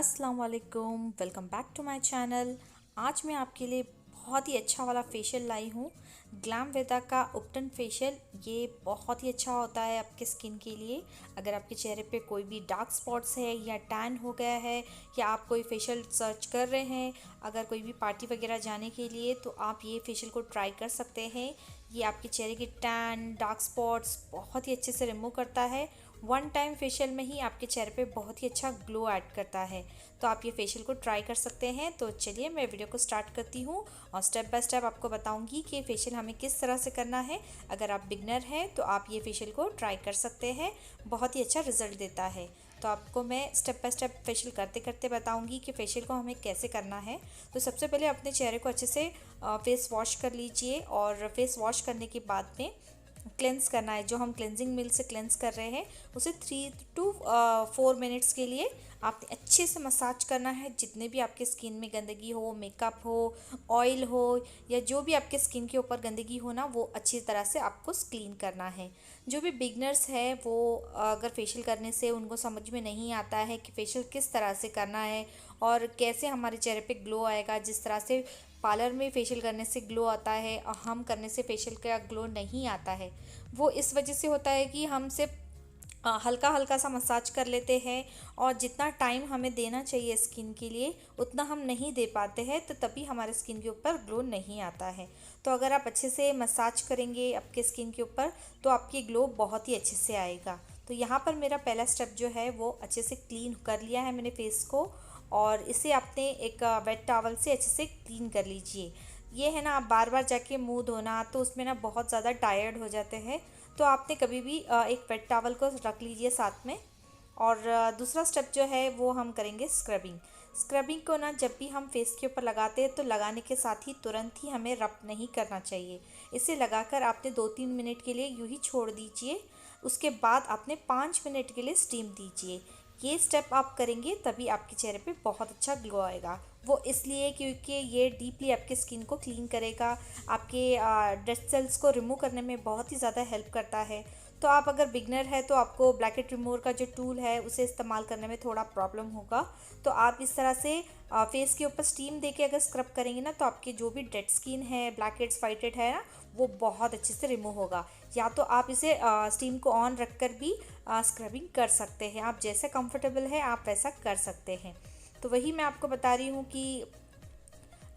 अस्सलाम वालेकुम, welcome back to my channel. आज मैं आपके लिए बहुत ही अच्छा वाला फेशियल लाई हूँ। ग्लैमवेदा का उपटन फेशियल। ये बहुत ही अच्छा होता है आपके स्किन के लिए। अगर आपके चेहरे पे कोई भी डार्क स्पॉट्स है या टैन हो गया है या आप कोई फेशियल सर्च कर रहे हैं, अगर कोई भी पार्टी वगैरह जाने के लिए, तो आप ये फेशियल को ट्राई कर सकते हैं। ये आपके चेहरे के टैन, डार्क स्पॉट्स बहुत ही अच्छे से रिमूव करता है। वन टाइम फेशियल में ही आपके चेहरे पे बहुत ही अच्छा ग्लो ऐड करता है। तो आप ये फेशियल को ट्राई कर सकते हैं। तो चलिए मैं वीडियो को स्टार्ट करती हूँ और स्टेप बाय स्टेप आपको बताऊंगी कि फेशियल हमें किस तरह से करना है। अगर आप बिगनर हैं तो आप ये फेशियल को ट्राई कर सकते हैं, बहुत ही अच्छा रिजल्ट देता है। तो आपको मैं स्टेप बाय स्टेप फेशियल करते करते बताऊंगी कि फेशियल को हमें कैसे करना है। तो सबसे पहले अपने चेहरे को अच्छे से फेस वॉश कर लीजिए और फेस वॉश करने के बाद में क्लेंस करना है। जो हम क्लेंजिंग मिल्क से क्लेंस कर रहे हैं उसे 3 to 4 मिनट्स के लिए आपने अच्छे से मसाज करना है। जितने भी आपके स्किन में गंदगी हो, मेकअप हो, ऑयल हो या जो भी आपके स्किन के ऊपर गंदगी हो ना, वो अच्छी तरह से आपको क्लीन करना है। जो भी बिगनर्स है वो अगर फेशियल करने से उनको समझ में नहीं आता है कि फेशियल किस तरह से करना है और कैसे हमारे चेहरे पे ग्लो आएगा, जिस तरह से पार्लर में फेशियल करने से ग्लो आता है और हम करने से फेशियल का ग्लो नहीं आता है, वो इस वजह से होता है कि हम सिर्फ हल्का हल्का सा मसाज कर लेते हैं और जितना टाइम हमें देना चाहिए स्किन के लिए उतना हम नहीं दे पाते हैं, तो तभी हमारे स्किन के ऊपर ग्लो नहीं आता है। तो अगर आप अच्छे से मसाज करेंगे आपके स्किन के ऊपर तो आपकी ग्लो बहुत ही अच्छे से आएगा। तो यहाँ पर मेरा पहला स्टेप जो है वो अच्छे से क्लीन कर लिया है मैंने फेस को, और इसे आपने एक वेट टॉवल से अच्छे से क्लीन कर लीजिए। ये है ना, आप बार बार जाके मुंह धोना तो उसमें ना बहुत ज़्यादा टायर्ड हो जाते हैं। तो आपने कभी भी एक वेट टॉवल को रख लीजिए साथ में। और दूसरा स्टेप जो है वो हम करेंगे स्क्रबिंग। स्क्रबिंग को ना जब भी हम फेस के ऊपर लगाते हैं तो लगाने के साथ ही तुरंत ही हमें रब नहीं करना चाहिए। इसे लगाकर आपने 2-3 मिनट के लिए यूँ ही छोड़ दीजिए। उसके बाद आपने 5 मिनट के लिए स्टीम दीजिए। ये स्टेप आप करेंगे तभी आपके चेहरे पे बहुत अच्छा ग्लो आएगा। वो इसलिए क्योंकि ये डीपली आपके स्किन को क्लीन करेगा, आपके डेड सेल्स को रिमूव करने में बहुत ही ज़्यादा हेल्प करता है। तो आप अगर बिगनर है तो आपको ब्लैकहेड रिमूवर का जो टूल है उसे इस्तेमाल करने में थोड़ा प्रॉब्लम होगा। तो आप इस तरह से फेस के ऊपर स्टीम देके अगर स्क्रब करेंगे ना तो आपके जो भी डेड स्किन है, ब्लैकहेड्स, वाइटहेड है ना, वो बहुत अच्छे से रिमूव होगा। या तो आप इसे स्टीम को ऑन रख कर भी स्क्रबिंग कर सकते हैं। आप जैसे कंफर्टेबल है आप वैसा कर सकते हैं। तो वही मैं आपको बता रही हूँ कि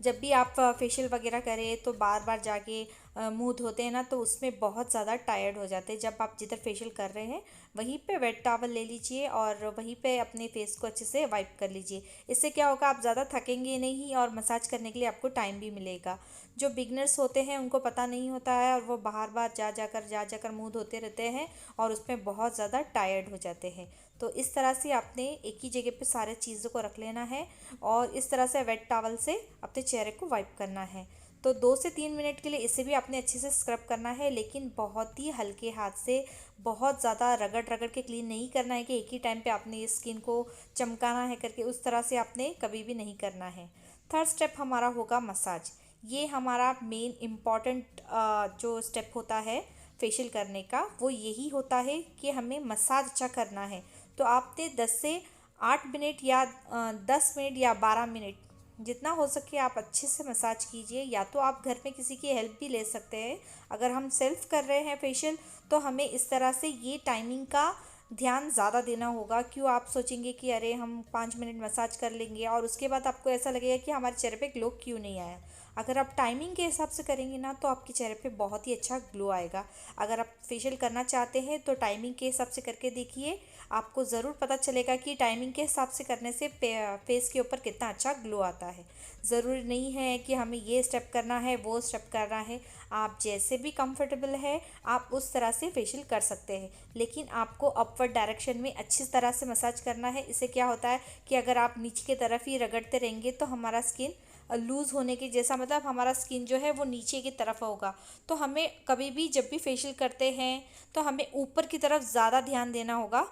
जब भी आप फेशियल वगैरह करें तो बार बार जाके मुंह धोते हैं ना, तो उसमें बहुत ज़्यादा टायर्ड हो जाते हैं। जब आप जिधर फेशियल कर रहे हैं वहीं पे वेट टॉवल ले लीजिए और वहीं पे अपने फेस को अच्छे से वाइप कर लीजिए। इससे क्या होगा, आप ज़्यादा थकेंगे नहीं और मसाज करने के लिए आपको टाइम भी मिलेगा। जो बिगनर्स होते हैं उनको पता नहीं होता है और वो बार बार जा जाकर मुँह धोते रहते हैं और उसमें बहुत ज़्यादा टायर्ड हो जाते हैं। तो इस तरह से आपने एक ही जगह पे सारे चीज़ों को रख लेना है और इस तरह से वेट टॉवल से अपने चेहरे को वाइप करना है। तो 2 से 3 मिनट के लिए इसे भी आपने अच्छे से स्क्रब करना है, लेकिन बहुत ही हल्के हाथ से, बहुत ज़्यादा रगड़ रगड़ के क्लीन नहीं करना है कि एक ही टाइम पे आपने ये स्किन को चमकाना है करके, उस तरह से आपने कभी भी नहीं करना है। थर्ड स्टेप हमारा होगा मसाज। ये हमारा मेन इम्पॉर्टेंट जो स्टेप होता है फेशियल करने का, वो यही होता है कि हमें मसाज अच्छा करना है। तो आपने 10 से 8 मिनट या 10 मिनट या 12 मिनट जितना हो सके आप अच्छे से मसाज कीजिए। या तो आप घर में किसी की हेल्प भी ले सकते हैं। अगर हम सेल्फ कर रहे हैं फेशियल तो हमें इस तरह से ये टाइमिंग का ध्यान ज़्यादा देना होगा। क्यों आप सोचेंगे कि अरे हम 5 मिनट मसाज कर लेंगे और उसके बाद आपको ऐसा लगेगा कि हमारे चेहरे पे ग्लो क्यों नहीं आया। अगर आप टाइमिंग के हिसाब से करेंगे ना तो आपके चेहरे पे बहुत ही अच्छा ग्लो आएगा। अगर आप फेशियल करना चाहते हैं तो टाइमिंग के हिसाब से करके देखिए, आपको ज़रूर पता चलेगा कि टाइमिंग के हिसाब से करने से फेस के ऊपर कितना अच्छा ग्लो आता है। ज़रूरी नहीं है कि हमें ये स्टेप करना है, वो स्टेप करना है। आप जैसे भी कंफर्टेबल है आप उस तरह से फेशियल कर सकते हैं, लेकिन आपको अपवर्ड डायरेक्शन में अच्छी तरह से मसाज करना है। इससे क्या होता है कि अगर आप नीचे की तरफ ही रगड़ते रहेंगे तो हमारा स्किन लूज़ होने के जैसा, मतलब हमारा स्किन जो है वो नीचे की तरफ होगा। तो हमें कभी भी जब भी फेशियल करते हैं तो हमें ऊपर की तरफ ज़्यादा ध्यान देना होगा।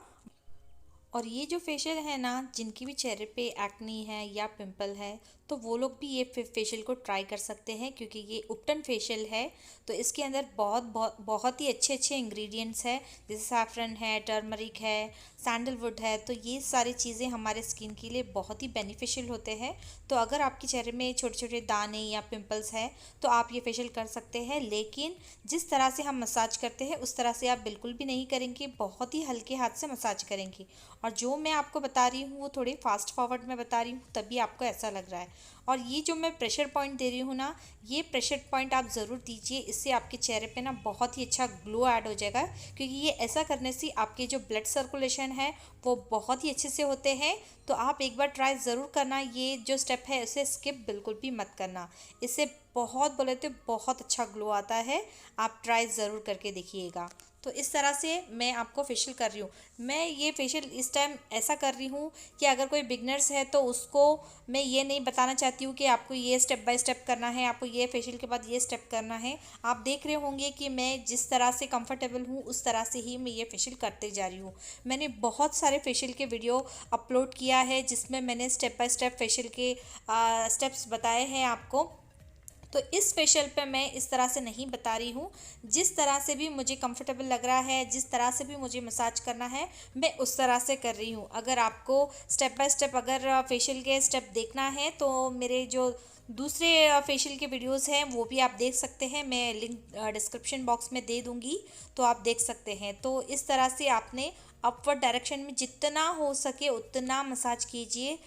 और ये जो फेशियल है ना, जिनकी भी चेहरे पे एक्ने है या पिंपल है तो वो लोग भी ये फेशियल को ट्राई कर सकते हैं, क्योंकि ये उपटन फेशियल है। तो इसके अंदर बहुत बहुत बहुत ही अच्छे अच्छे इंग्रेडिएंट्स हैं, जैसे सैफरन है, टर्मरिक है, सैंडलवुड है। तो ये सारी चीज़ें हमारे स्किन के लिए बहुत ही बेनिफिशियल होते हैं। तो अगर आपके चेहरे में छोटे छोटे दाने या पिंपल्स हैं तो आप ये फेशियल कर सकते हैं, लेकिन जिस तरह से हम मसाज करते हैं उस तरह से आप बिल्कुल भी नहीं करेंगे, बहुत ही हल्के हाथ से मसाज करेंगे। और जो मैं आपको बता रही हूँ वो थोड़ी फास्ट फॉरवर्ड में बता रही हूँ, तभी आपको ऐसा लग रहा है। और ये जो मैं प्रेशर पॉइंट दे रही हूँ ना, ये प्रेशर पॉइंट आप ज़रूर दीजिए, इससे आपके चेहरे पे ना बहुत ही अच्छा ग्लो ऐड हो जाएगा। क्योंकि ये ऐसा करने से आपके जो ब्लड सर्कुलेशन है वो बहुत ही अच्छे से होते हैं। तो आप एक बार ट्राई ज़रूर करना, ये जो स्टेप है उसे स्किप बिल्कुल भी मत करना। इससे बहुत बोले तो बहुत अच्छा ग्लो आता है, आप ट्राई ज़रूर करके देखिएगा। तो इस तरह से मैं आपको फेशियल कर रही हूँ। मैं ये फेशियल इस टाइम ऐसा कर रही हूँ कि अगर कोई बिगनर्स है तो उसको मैं ये नहीं बताना चाहती हूँ कि आपको ये स्टेप बाय स्टेप करना है, आपको ये फेशियल के बाद ये स्टेप करना है। आप देख रहे होंगे कि मैं जिस तरह से कंफर्टेबल हूँ उस तरह से ही मैं ये फेशियल करते जा रही हूँ। मैंने बहुत सारे फेशियल के वीडियो अपलोड किया है जिसमें मैंने स्टेप बाय स्टेप फेशियल के स्टेप्स बताए हैं आपको। तो इस फेशियल पे मैं इस तरह से नहीं बता रही हूँ, जिस तरह से भी मुझे कंफर्टेबल लग रहा है, जिस तरह से भी मुझे मसाज करना है मैं उस तरह से कर रही हूँ। अगर आपको स्टेप बाय स्टेप अगर फेशियल के स्टेप देखना है तो मेरे जो दूसरे फेशियल के वीडियोस हैं वो भी आप देख सकते हैं, मैं लिंक डिस्क्रिप्शन बॉक्स में दे दूँगी, तो आप देख सकते हैं। तो इस तरह से आपने अपवर्ड डायरेक्शन में जितना हो सके उतना मसाज कीजिए।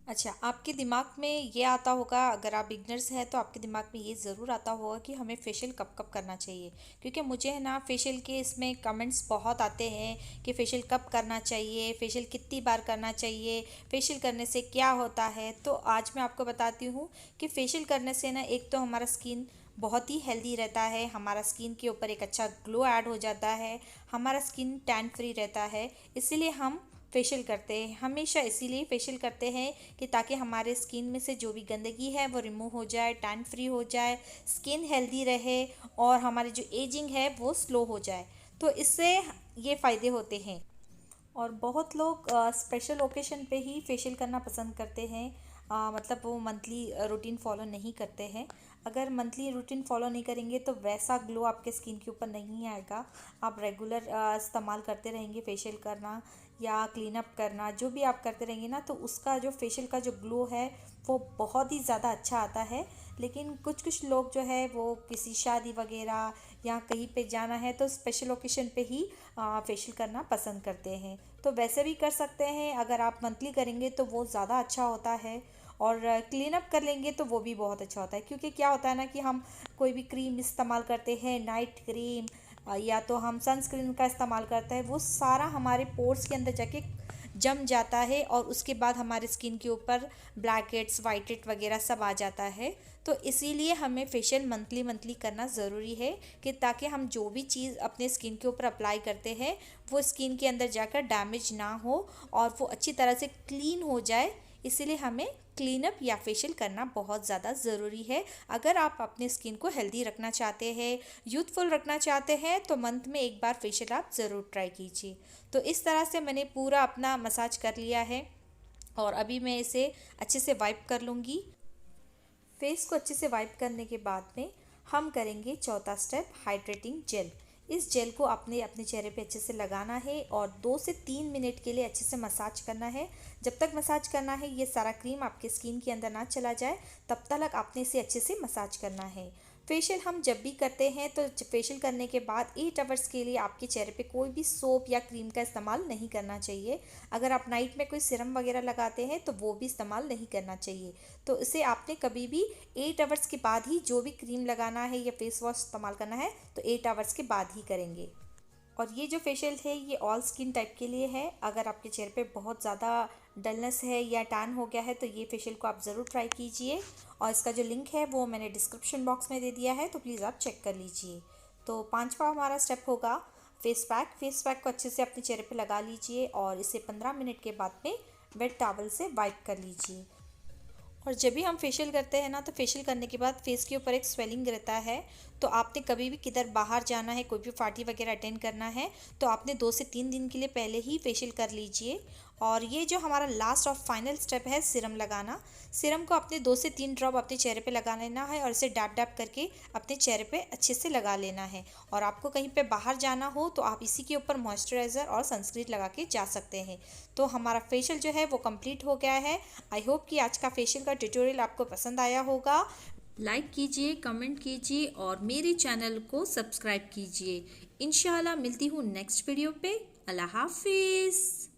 अच्छा, आपके दिमाग में ये आता होगा, अगर आप बिगनर्स हैं तो आपके दिमाग में ये ज़रूर आता होगा कि हमें फेशियल कब कब करना चाहिए। क्योंकि मुझे है ना फेशियल के इसमें कमेंट्स बहुत आते हैं कि फेशियल कब करना चाहिए, फेशियल कितनी बार करना चाहिए, फेशियल करने से क्या होता है। तो आज मैं आपको बताती हूँ कि फेशियल करने से ना एक तो हमारा स्किन बहुत ही हेल्दी रहता है, हमारा स्किन के ऊपर एक अच्छा ग्लो ऐड हो जाता है, हमारा स्किन टैन फ्री रहता है। इसीलिए हम फेशियल करते हैं, हमेशा इसीलिए फेशियल करते हैं कि ताकि हमारे स्किन में से जो भी गंदगी है वो रिमूव हो जाए, टैन फ्री हो जाए, स्किन हेल्दी रहे और हमारी जो एजिंग है वो स्लो हो जाए। तो इससे ये फ़ायदे होते हैं। और बहुत लोग स्पेशल ओकेशन पे ही फेशियल करना पसंद करते हैं, मतलब वो मंथली रूटीन फॉलो नहीं करते हैं। अगर मंथली रूटीन फॉलो नहीं करेंगे तो वैसा ग्लो आपके स्किन के ऊपर नहीं आएगा। आप रेगुलर इस्तेमाल करते रहेंगे फेशियल करना या क्लीन अप करना, जो भी आप करते रहेंगे ना, तो उसका जो फेशियल का जो ग्लो है वो बहुत ही ज़्यादा अच्छा आता है। लेकिन कुछ कुछ लोग जो है वो किसी शादी वगैरह या कहीं पे जाना है तो स्पेशल ओकेशन पे ही फेशियल करना पसंद करते हैं। तो वैसे भी कर सकते हैं, अगर आप मंथली करेंगे तो वो ज़्यादा अच्छा होता है। और क्लीन अप कर लेंगे तो वो भी बहुत अच्छा होता है। क्योंकि क्या होता है ना कि हम कोई भी क्रीम इस्तेमाल करते हैं, नाइट क्रीम या तो हम सनस्क्रीन का इस्तेमाल करते हैं, वो सारा हमारे पोर्स के अंदर जाके जम जाता है और उसके बाद हमारे स्किन के ऊपर ब्लैक हेड्स, वाइट हेड वगैरह सब आ जाता है। तो इसीलिए हमें फेशियल मंथली मंथली करना ज़रूरी है, कि ताकि हम जो भी चीज़ अपने स्किन के ऊपर अप्लाई करते हैं वो स्किन के अंदर जाकर डैमेज ना हो और वो अच्छी तरह से क्लीन हो जाए। इसीलिए हमें क्लीन अप या फेशियल करना बहुत ज़्यादा ज़रूरी है। अगर आप अपने स्किन को हेल्दी रखना चाहते हैं, यूथफुल रखना चाहते हैं, तो मंथ में एक बार फेशियल आप ज़रूर ट्राई कीजिए। तो इस तरह से मैंने पूरा अपना मसाज कर लिया है और अभी मैं इसे अच्छे से वाइप कर लूँगी। फेस को अच्छे से वाइप करने के बाद में हम करेंगे चौथा स्टेप, हाइड्रेटिंग जेल। इस जेल को अपने अपने चेहरे पे अच्छे से लगाना है और 2 से 3 मिनट के लिए अच्छे से मसाज करना है। जब तक मसाज करना है ये सारा क्रीम आपके स्किन के अंदर ना चला जाए तब तक आपने इसे अच्छे से मसाज करना है। फेशियल हम जब भी करते हैं तो फेशियल करने के बाद 8 आवर्स के लिए आपके चेहरे पे कोई भी सोप या क्रीम का इस्तेमाल नहीं करना चाहिए। अगर आप नाइट में कोई सीरम वगैरह लगाते हैं तो वो भी इस्तेमाल नहीं करना चाहिए। तो इसे आपने कभी भी 8 आवर्स के बाद ही जो भी क्रीम लगाना है या फेस वॉश इस्तेमाल करना है तो 8 आवर्स के बाद ही करेंगे। और ये जो फेशियल है ये ऑल स्किन टाइप के लिए है। अगर आपके चेहरे पे बहुत ज़्यादा डलनेस है या टैन हो गया है तो ये फेशियल को आप ज़रूर ट्राई कीजिए। और इसका जो लिंक है वो मैंने डिस्क्रिप्शन बॉक्स में दे दिया है, तो प्लीज़ आप चेक कर लीजिए। तो पांचवा हमारा स्टेप होगा फेस पैक। फेस पैक को अच्छे से अपने चेहरे पे लगा लीजिए और इसे 15 मिनट के बाद में वेट टॉवल से वाइप कर लीजिए। और जब भी हम फेशियल करते हैं ना तो फेशियल करने के बाद फेस के ऊपर एक स्वेलिंग रहता है। तो आपने कभी भी किधर बाहर जाना है, कोई भी पार्टी वगैरह अटेंड करना है तो आपने 2 से 3 दिन के लिए पहले ही फेशियल कर लीजिए। और ये जो हमारा लास्ट और फाइनल स्टेप है सीरम लगाना। सीरम को अपने 2 से 3 ड्रॉप अपने चेहरे पे लगा लेना है और इसे डैप डैप करके अपने चेहरे पे अच्छे से लगा लेना है। और आपको कहीं पे बाहर जाना हो तो आप इसी के ऊपर मॉइस्चराइज़र और सनस्क्रीन लगा के जा सकते हैं। तो हमारा फेशियल जो है वो कंप्लीट हो गया है। आई होप कि आज का फेशियल का ट्यूटोरियल आपको पसंद आया होगा। लाइक कीजिए, कमेंट कीजिए और मेरे चैनल को सब्सक्राइब कीजिए। इंशाल्लाह मिलती हूँ नेक्स्ट वीडियो पे। अल्लाह हाफिज़।